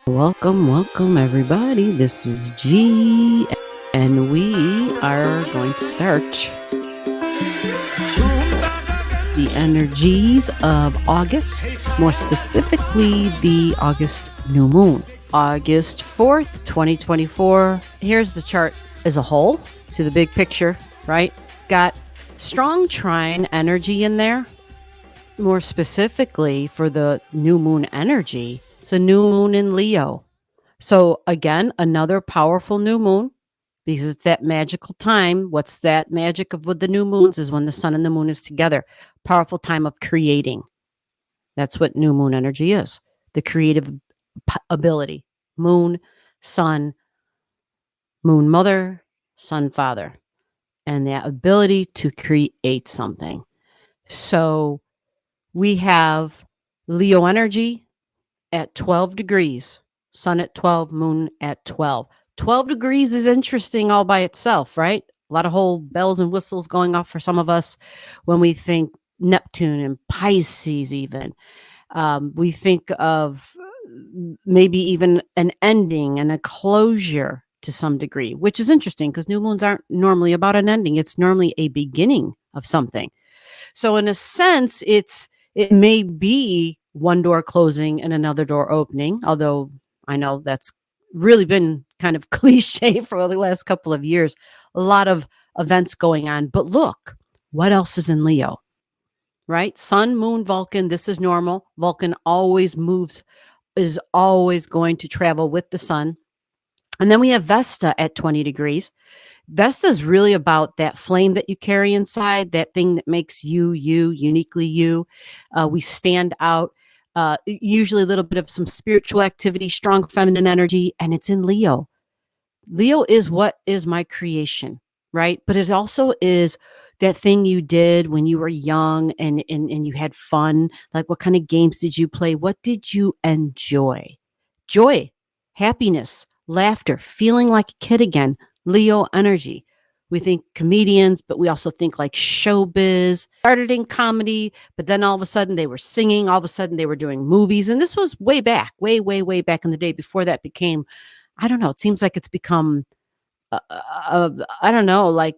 Welcome, everybody. This is G, and we are going to start the energies of August, more specifically, the August new moon. August 4th, 2024. Here's the chart as a whole. See the big picture, right? Got strong trine energy in there. More specifically, for the new moon energy, it's a new moon in Leo. So again, another powerful new moon, because it's that magical time. What's that magic of with the new moons is when the sun and the moon is together. Powerful time of creating. That's what new moon energy is. The creative ability. Moon, sun, moon mother, sun father. And that ability to create something. So we have Leo energy at 12 degrees, sun at 12, moon at 12. 12 degrees is interesting all by itself, right? A lot of whole bells and whistles going off for some of us when we think Neptune and Pisces even. We think of maybe even an ending and a closure to some degree, which is interesting because new moons aren't normally about an ending. It's normally a beginning of something. So in a sense, it may be one door closing and another door opening, although I know that's really been kind of cliche for the last couple of years. A lot of events going on. But look, what else is in Leo? Right? Sun, moon, Vulcan, this is normal. Vulcan always moves, is always going to travel with the sun. And then we have Vesta at 20 degrees. Vesta is really about that flame that you carry inside, that thing that makes you, uniquely you. We stand out, usually a little bit of some spiritual activity, strong feminine energy, and it's in Leo. Leo is what is my creation, right? But it also is that thing you did when you were young and you had fun. Like, what kind of games did you play? What did you enjoy? Joy, happiness, laughter, feeling like a kid again. Leo energy. We think comedians, but we also think like showbiz. Started in comedy, but then all of a sudden they were singing. All of a sudden they were doing movies. And this was way back, way back in the day before that became, I don't know, it seems like it's become, I don't know, like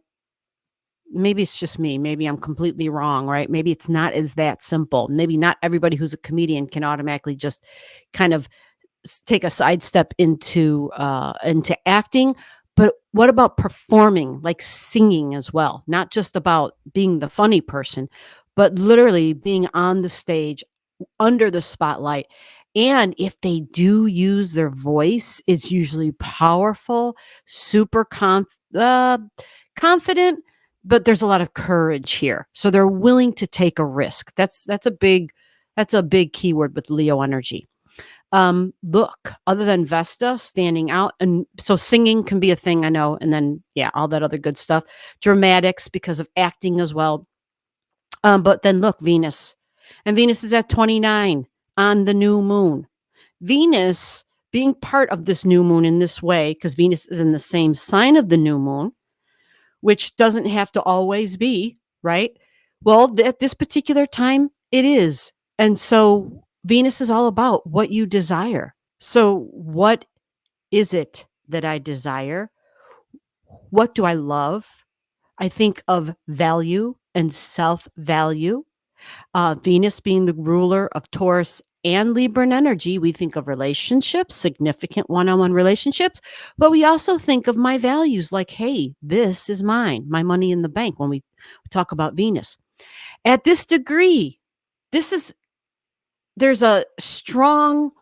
maybe it's just me. Maybe I'm completely wrong, right? Maybe it's not as that simple. Maybe not everybody who's a comedian can automatically just kind of take a sidestep into acting. But what about performing, like singing as well? Not just about being the funny person, but literally being on the stage under the spotlight. And if they do use their voice, it's usually powerful, super confident, but there's a lot of courage here. So they're willing to take a risk. That's a big keyword with Leo energy. Look, other than Vesta standing out, and so singing can be a thing, I know, and then all that other good stuff. Dramatics because of acting as well. But then look, Venus. And Venus is at 29 on the new moon. Venus being part of this new moon in this way, because Venus is in the same sign of the new moon, which doesn't have to always be, right? Well, at this particular time, it is. And so Venus is all about what you desire. So what is it that I desire? What do I love? I think of value and self-value. Venus being the ruler of Taurus and Libran energy, we think of relationships, significant one-on-one relationships, but we also think of my values like, hey, this is mine, my money in the bank when we talk about Venus. At this degree, there's a strong,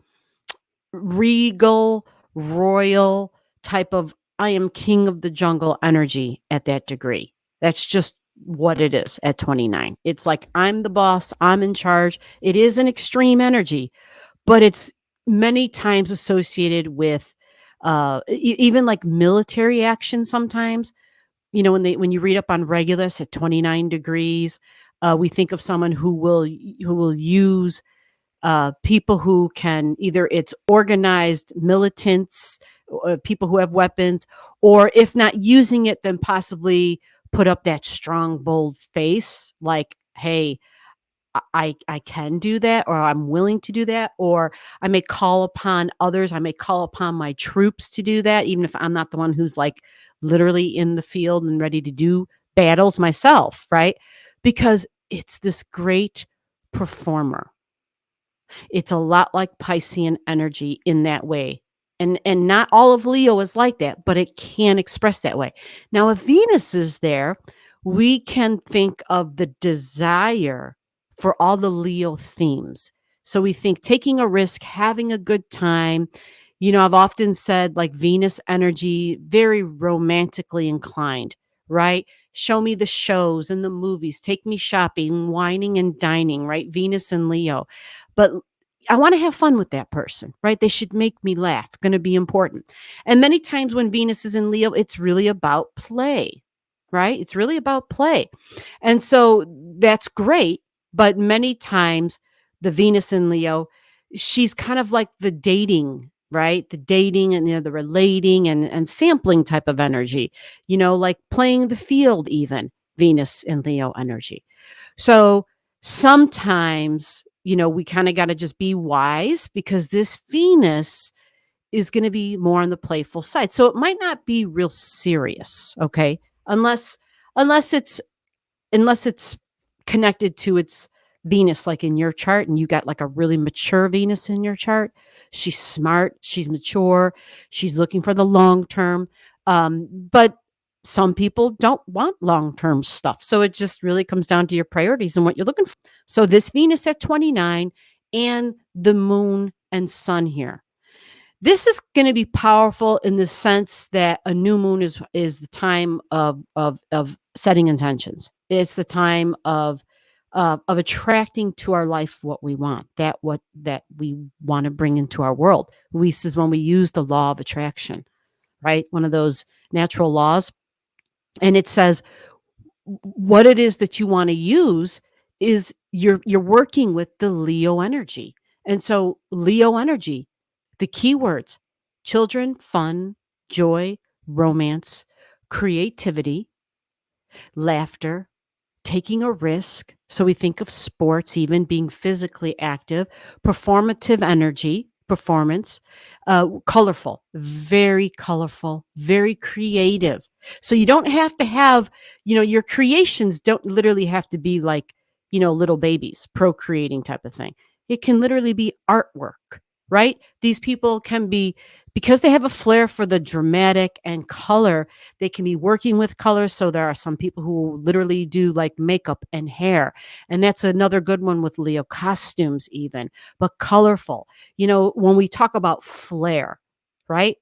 regal, royal type of I am king of the jungle energy at that degree. That's just what it is at 29. It's like I'm the boss, I'm in charge. It is an extreme energy, but it's many times associated with even like military action sometimes. You know, when you read up on Regulus at 29 degrees, we think of someone who will use people who can either it's organized militants, people who have weapons, or if not using it, then possibly put up that strong, bold face like, hey, I can do that, or I'm willing to do that, or I may call upon others. I may call upon my troops to do that, even if I'm not the one who's like literally in the field and ready to do battles myself, right? Because it's this great performer. It's a lot like Piscean energy in that way. And not all of Leo is like that, but it can express that way. Now, if Venus is there, we can think of the desire for all the Leo themes. So we think taking a risk, having a good time. I've often said like Venus energy, very romantically inclined, right? Show me the shows and the movies, take me shopping, wining and dining, right? Venus and Leo. But I want to have fun with that person, right? They should make me laugh. Going to be important. And many times when Venus is in Leo, it's really about play, right? It's really about play. And so that's great. But many times the Venus in Leo, she's kind of like the dating, right? The dating and the relating and sampling type of energy, like playing the field, even Venus and Leo energy. So sometimes, we kind of got to just be wise because this Venus is going to be more on the playful side. So it might not be real serious, okay? Unless unless it's unless it's connected to its Venus, like in your chart, and you got like a really mature Venus in your chart. She's smart, she's mature, she's looking for the long term. But some people don't want long term stuff. So it just really comes down to your priorities and what you're looking for. So this Venus at 29 and the moon and sun here. This is going to be powerful in the sense that a new moon is the time of setting intentions. It's the time of attracting to our life what we want, that we want to bring into our world. This is when we use the law of attraction, right? One of those natural laws, and it says what it is that you want to use is you're working with the Leo energy. And so Leo energy, the keywords: children, fun, joy, romance, creativity, laughter, taking a risk. So we think of sports, even being physically active, performative energy, performance, colorful, very creative. So you don't have to have, your creations don't literally have to be like, little babies procreating type of thing. It can literally be artwork, right? These people can be, because they have a flair for the dramatic and color, they can be working with colors. So there are some people who literally do like makeup and hair. And that's another good one with Leo, costumes even, but colorful. When we talk about flair, right?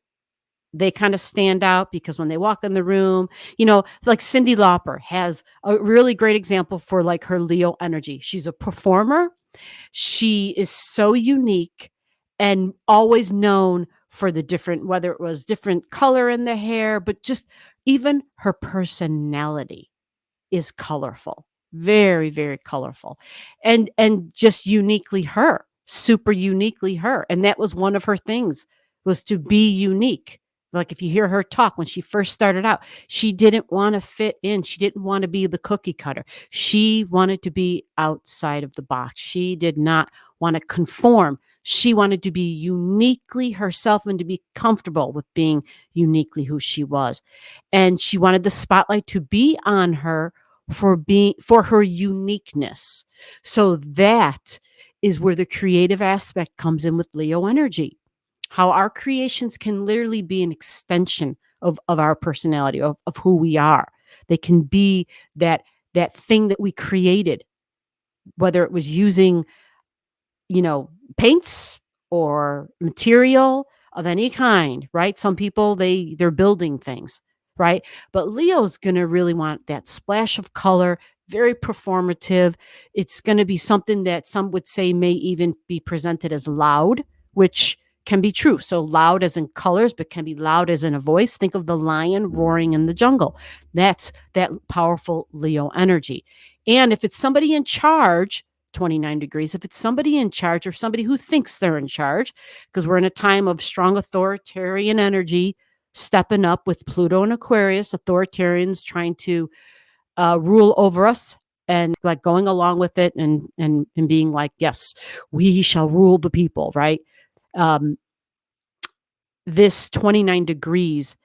They kind of stand out because when they walk in the room, like Cyndi Lauper has a really great example for like her Leo energy. She's a performer. She is so unique and always known for the different, whether it was different color in the hair, but just even her personality is colorful, very, very colorful, and just uniquely her, super uniquely her. And that was one of her things, was to be unique. Like if you hear her talk when she first started out, she didn't want to fit in. She didn't want to be the cookie cutter. She wanted to be outside of the box. She did not want to conform. She wanted to be uniquely herself and to be comfortable with being uniquely who she was. And she wanted the spotlight to be on her for her uniqueness. So that is where the creative aspect comes in with Leo energy. How our creations can literally be an extension of our personality, of who we are. They can be that thing that we created, whether it was using, paints or material of any kind, right? Some people, they're building things, right? But Leo's going to really want that splash of color, very performative. It's going to be something that some would say may even be presented as loud, which can be true. So loud as in colors, but can be loud as in a voice. Think of the lion roaring in the jungle. That's that powerful Leo energy. And if it's somebody in charge, 29 degrees, if it's somebody in charge or somebody who thinks they're in charge, because we're in a time of strong authoritarian energy stepping up with Pluto and Aquarius, authoritarians trying to rule over us, and like going along with it and being like, yes, we shall rule the people, right? Um, this 29 degrees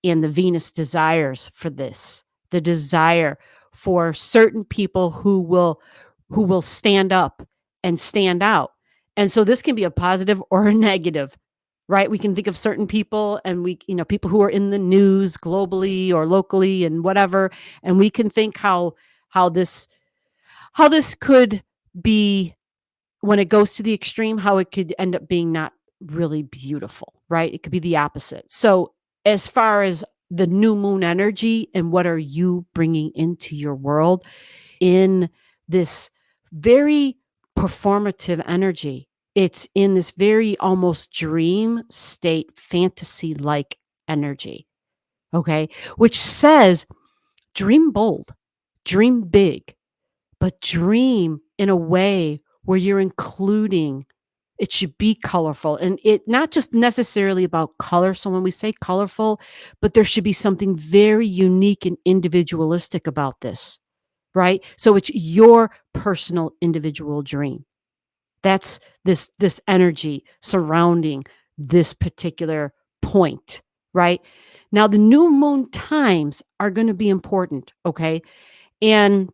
and the Venus desires for this, the desire for certain people who will stand up and stand out. And so this can be a positive or a negative, right? We can think of certain people and people who are in the news globally or locally and whatever, and we can think how this how this could be when it goes to the extreme, how it could end up being not really beautiful, right? It could be the opposite. So, as far as the new moon energy and what are you bringing into your world in this very performative energy, it's in this very almost dream state, fantasy like energy, okay? Which says dream bold, dream big, but dream in a way where you're including it should be colorful and it not just necessarily about color. So when we say colorful, but there should be something very unique and individualistic about this, right? So it's your personal individual dream. That's this energy surrounding this particular point, right? Now the new moon times are going to be important, okay? And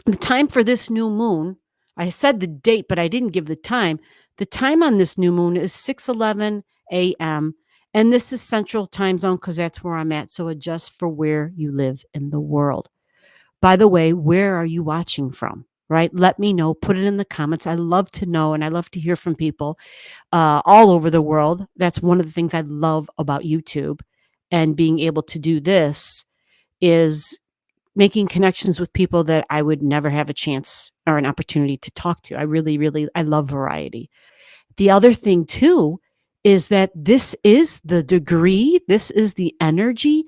the time for this new moon, I said the date, but I didn't give the time. The time on this new moon is 6:11 a.m. And this is central time zone because that's where I'm at. So adjust for where you live in the world. By the way, where are you watching from? Right? Let me know. Put it in the comments. I love to know and I love to hear from people all over the world. That's one of the things I love about YouTube and being able to do this is making connections with people that I would never have a chance or an opportunity to talk to. I really, really, I love variety. The other thing too is that this is the degree, this is the energy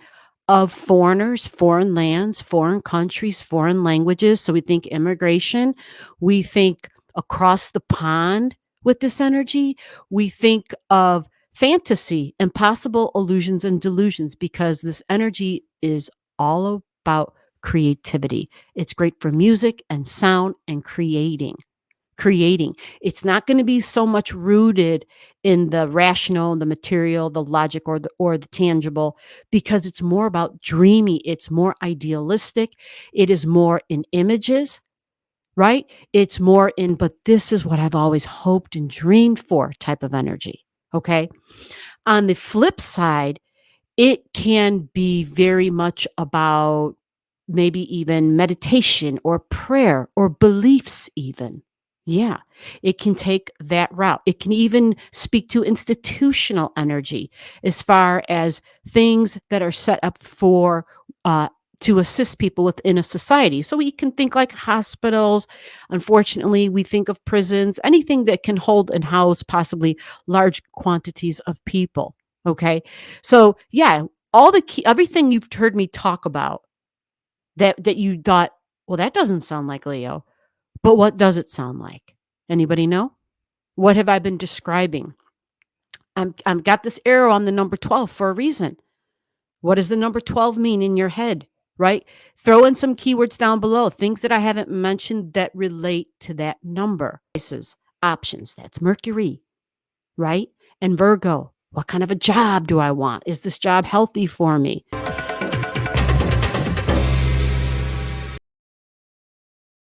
of foreigners, foreign lands, foreign countries, foreign languages. So we think immigration, we think across the pond with this energy, we think of fantasy and possible illusions and delusions because this energy is all about creativity. It's great for music and sound and creating. It's not going to be so much rooted in the rational, the material, the logic, or the tangible, because it's more about dreamy. It's more idealistic. It is more in images, right? It's more in, but this is what I've always hoped and dreamed for type of energy. Okay. On the flip side, it can be very much about maybe even meditation or prayer or beliefs even. Yeah, it can take that route. It can even speak to institutional energy as far as things that are set up for uh, to assist people within a society. So we can think like hospitals. Unfortunately, we think of prisons, anything that can hold and house possibly large quantities of people. Okay. So yeah, all the key everything you've heard me talk about that you thought, well, that doesn't sound like Leo. But what does it sound like? Anybody know? What have I been describing? I'm got this arrow on the number 12 for a reason. What does the number 12 mean in your head? Right? Throw in some keywords down below, things that I haven't mentioned that relate to that number. Choices, options. That's Mercury, right? And Virgo. What kind of a job do I want? Is this job healthy for me?